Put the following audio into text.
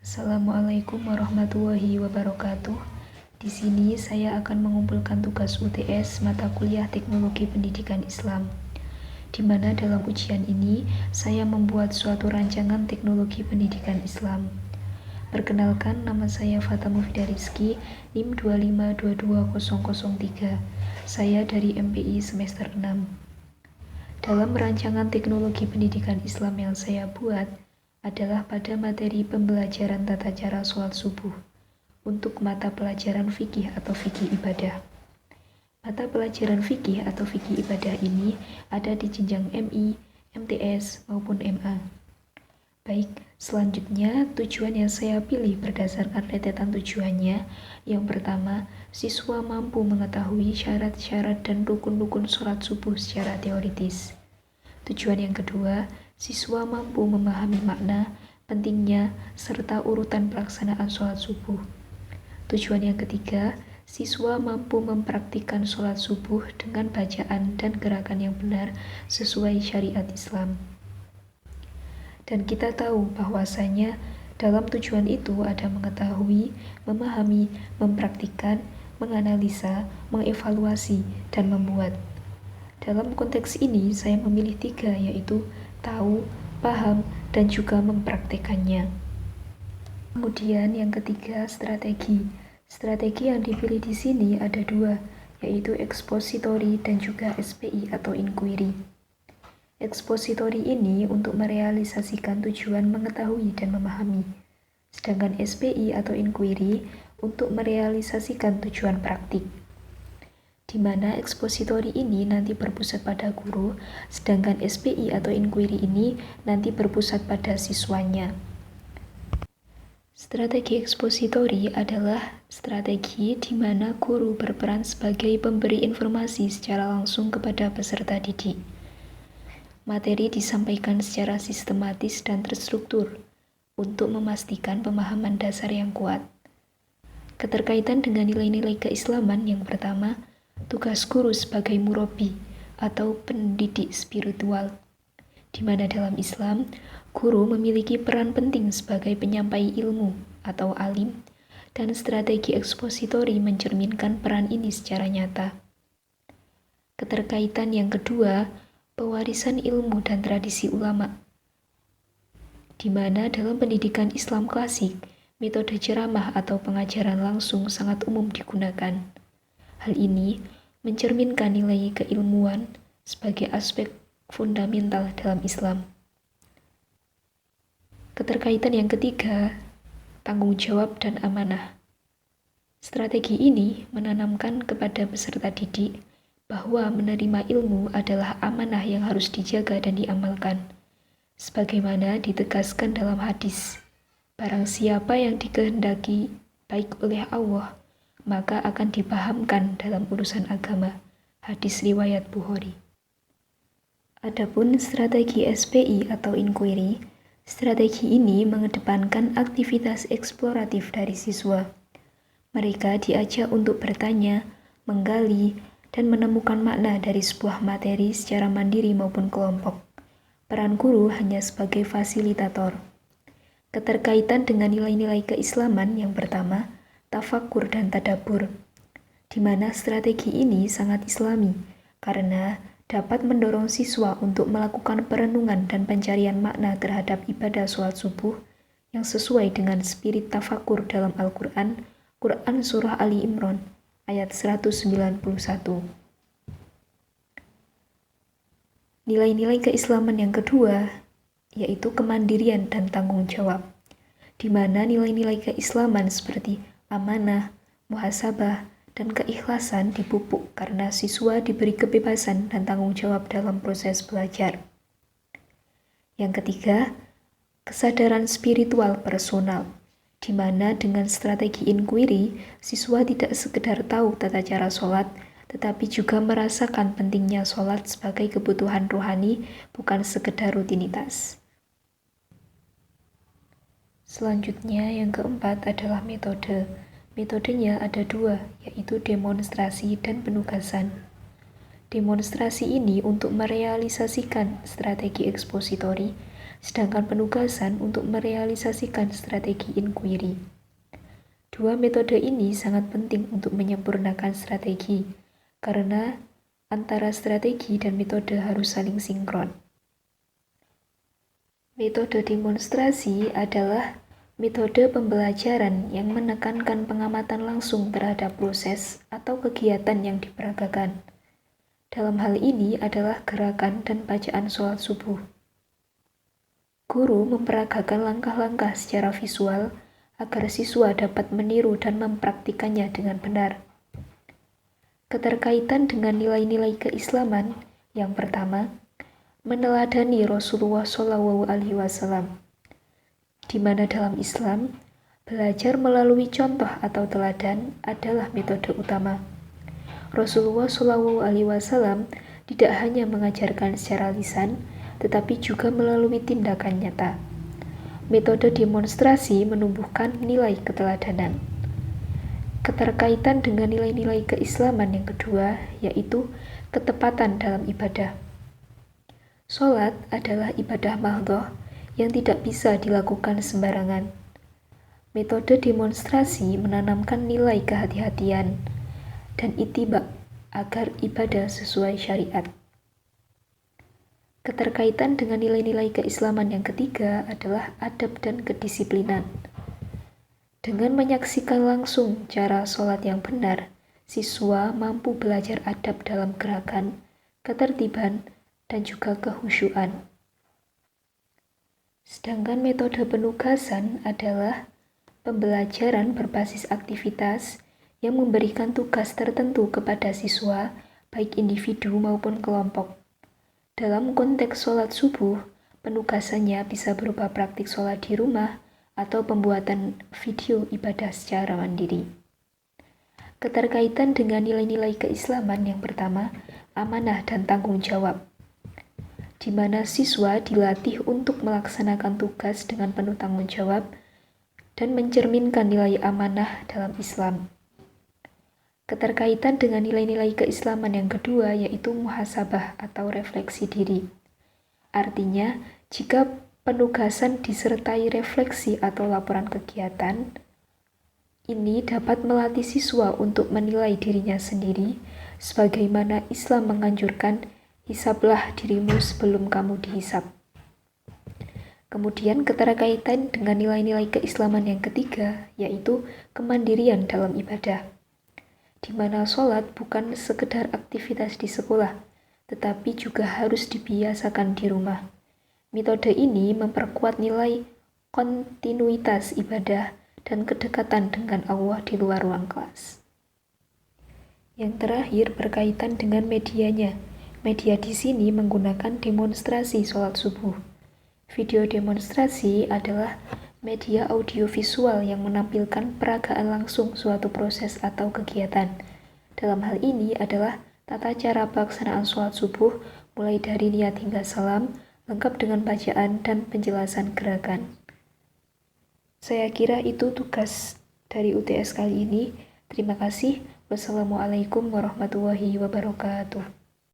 Assalamualaikum warahmatullahi wabarakatuh. Di sini saya akan mengumpulkan tugas UTS mata kuliah Teknologi Pendidikan Islam, di mana dalam ujian ini saya membuat suatu rancangan teknologi pendidikan Islam. Perkenalkan, nama saya Fata Mufidah Rizky, NIM 2522003. Saya dari MPI semester 6. Dalam rancangan teknologi pendidikan Islam yang saya buat adalah pada materi pembelajaran tata cara sholat subuh untuk mata pelajaran fikih atau fikih ibadah. Mata pelajaran fikih atau fikih ibadah ini ada di jenjang MI, MTS, maupun MA. Baik, selanjutnya tujuan yang saya pilih berdasarkan rentetan tujuannya. Yang pertama, siswa mampu mengetahui syarat-syarat dan rukun-rukun sholat subuh secara teoritis. Tujuan yang kedua, siswa mampu memahami makna, pentingnya, serta urutan pelaksanaan sholat subuh. Tujuan yang ketiga, siswa mampu mempraktikkan sholat subuh dengan bacaan dan gerakan yang benar sesuai syariat Islam. Dan kita tahu bahwasanya dalam tujuan itu ada mengetahui, memahami, mempraktikkan, menganalisa, mengevaluasi, dan membuat. Dalam konteks ini saya memilih 3, yaitu tahu, paham, dan juga mempraktikkannya. Kemudian yang ketiga, strategi. Strategi yang dipilih di sini ada 2, yaitu expository dan juga SPI atau inquiry. Expository ini untuk merealisasikan tujuan mengetahui dan memahami, sedangkan SPI atau inquiry untuk merealisasikan tujuan praktik, di mana expository ini nanti berpusat pada guru, sedangkan SPI atau inquiry ini nanti berpusat pada siswanya. Strategi expository adalah strategi di mana guru berperan sebagai pemberi informasi secara langsung kepada peserta didik. Materi disampaikan secara sistematis dan terstruktur untuk memastikan pemahaman dasar yang kuat. Keterkaitan dengan nilai-nilai keislaman yang pertama, tugas guru sebagai murabi atau pendidik spiritual, di mana dalam Islam, guru memiliki peran penting sebagai penyampai ilmu atau alim, dan strategi ekspositori mencerminkan peran ini secara nyata. Keterkaitan yang kedua, pewarisan ilmu dan tradisi ulama, di mana dalam pendidikan Islam klasik, metode ceramah atau pengajaran langsung sangat umum digunakan. Hal ini mencerminkan nilai keilmuan sebagai aspek fundamental dalam Islam. Keterkaitan yang ketiga, tanggung jawab dan amanah. Strategi ini menanamkan kepada peserta didik bahwa menerima ilmu adalah amanah yang harus dijaga dan diamalkan. Sebagaimana ditegaskan dalam hadis, barang siapa yang dikehendaki baik oleh Allah, maka akan dipahamkan dalam urusan agama. Hadis riwayat Bukhari. Adapun strategi SPI atau inquiry, strategi ini mengedepankan aktivitas eksploratif dari siswa. Mereka diajak untuk bertanya, menggali, dan menemukan makna dari sebuah materi secara mandiri maupun kelompok. Peran guru hanya sebagai fasilitator. Keterkaitan dengan nilai-nilai keislaman yang pertama, tafakur dan tadabbur, di mana strategi ini sangat islami karena dapat mendorong siswa untuk melakukan perenungan dan pencarian makna terhadap ibadah sholat subuh yang sesuai dengan spirit tafakur dalam Al-Quran, Quran Surah Ali Imran, ayat 191. Nilai-nilai keislaman yang kedua, yaitu kemandirian dan tanggung jawab, di mana nilai-nilai keislaman seperti amanah, muhasabah, dan keikhlasan dipupuk karena siswa diberi kebebasan dan tanggung jawab dalam proses belajar. Yang ketiga, kesadaran spiritual personal, di mana dengan strategi inquiry, siswa tidak sekedar tahu tata cara sholat, tetapi juga merasakan pentingnya sholat sebagai kebutuhan rohani, bukan sekedar rutinitas. Selanjutnya, yang keempat adalah metode. Metodenya ada 2, yaitu demonstrasi dan penugasan. Demonstrasi ini untuk merealisasikan strategi ekspositori, sedangkan penugasan untuk merealisasikan strategi inquiry. Dua metode ini sangat penting untuk menyempurnakan strategi, karena antara strategi dan metode harus saling sinkron. Metode demonstrasi adalah metode pembelajaran yang menekankan pengamatan langsung terhadap proses atau kegiatan yang diperagakan. Dalam hal ini adalah gerakan dan bacaan sholat subuh. Guru memperagakan langkah-langkah secara visual agar siswa dapat meniru dan mempraktikannya dengan benar. Keterkaitan dengan nilai-nilai keislaman, yang pertama, meneladani Rasulullah SAW, di mana dalam Islam, belajar melalui contoh atau teladan adalah metode utama. Rasulullah SAW tidak hanya mengajarkan secara lisan, tetapi juga melalui tindakan nyata. Metode demonstrasi menumbuhkan nilai keteladanan. Keterkaitan dengan nilai-nilai keislaman yang kedua, yaitu ketepatan dalam ibadah. Sholat adalah ibadah mahdhah yang tidak bisa dilakukan sembarangan. Metode demonstrasi menanamkan nilai kehati-hatian dan ittiba agar ibadah sesuai syariat. Keterkaitan dengan nilai-nilai keislaman yang ketiga adalah adab dan kedisiplinan. Dengan menyaksikan langsung cara sholat yang benar, siswa mampu belajar adab dalam gerakan, ketertiban, dan juga kehusyuan. Sedangkan metode penugasan adalah pembelajaran berbasis aktivitas yang memberikan tugas tertentu kepada siswa, baik individu maupun kelompok. Dalam konteks sholat subuh, penugasannya bisa berupa praktik sholat di rumah atau pembuatan video ibadah secara mandiri. Keterkaitan dengan nilai-nilai keislaman yang pertama, amanah dan tanggung jawab, di mana siswa dilatih untuk melaksanakan tugas dengan penuh tanggung jawab dan mencerminkan nilai amanah dalam Islam. Keterkaitan dengan nilai-nilai keislaman yang kedua yaitu muhasabah atau refleksi diri. Artinya, jika penugasan disertai refleksi atau laporan kegiatan, ini dapat melatih siswa untuk menilai dirinya sendiri, sebagaimana Islam menganjurkan, hisablah dirimu sebelum kamu dihisab. Kemudian keterkaitan dengan nilai-nilai keislaman yang ketiga, yaitu kemandirian dalam ibadah, di mana sholat bukan sekedar aktivitas di sekolah, tetapi juga harus dibiasakan di rumah. Metode ini memperkuat nilai kontinuitas ibadah dan kedekatan dengan Allah di luar ruang kelas. Yang terakhir berkaitan dengan medianya. Media di sini menggunakan demonstrasi sholat subuh. Video demonstrasi adalah media audiovisual yang menampilkan peragaan langsung suatu proses atau kegiatan. Dalam hal ini adalah tata cara pelaksanaan sholat subuh mulai dari niat hingga salam, lengkap dengan bacaan dan penjelasan gerakan. Saya kira itu tugas dari UTS kali ini. Terima kasih. Wassalamualaikum warahmatullahi wabarakatuh.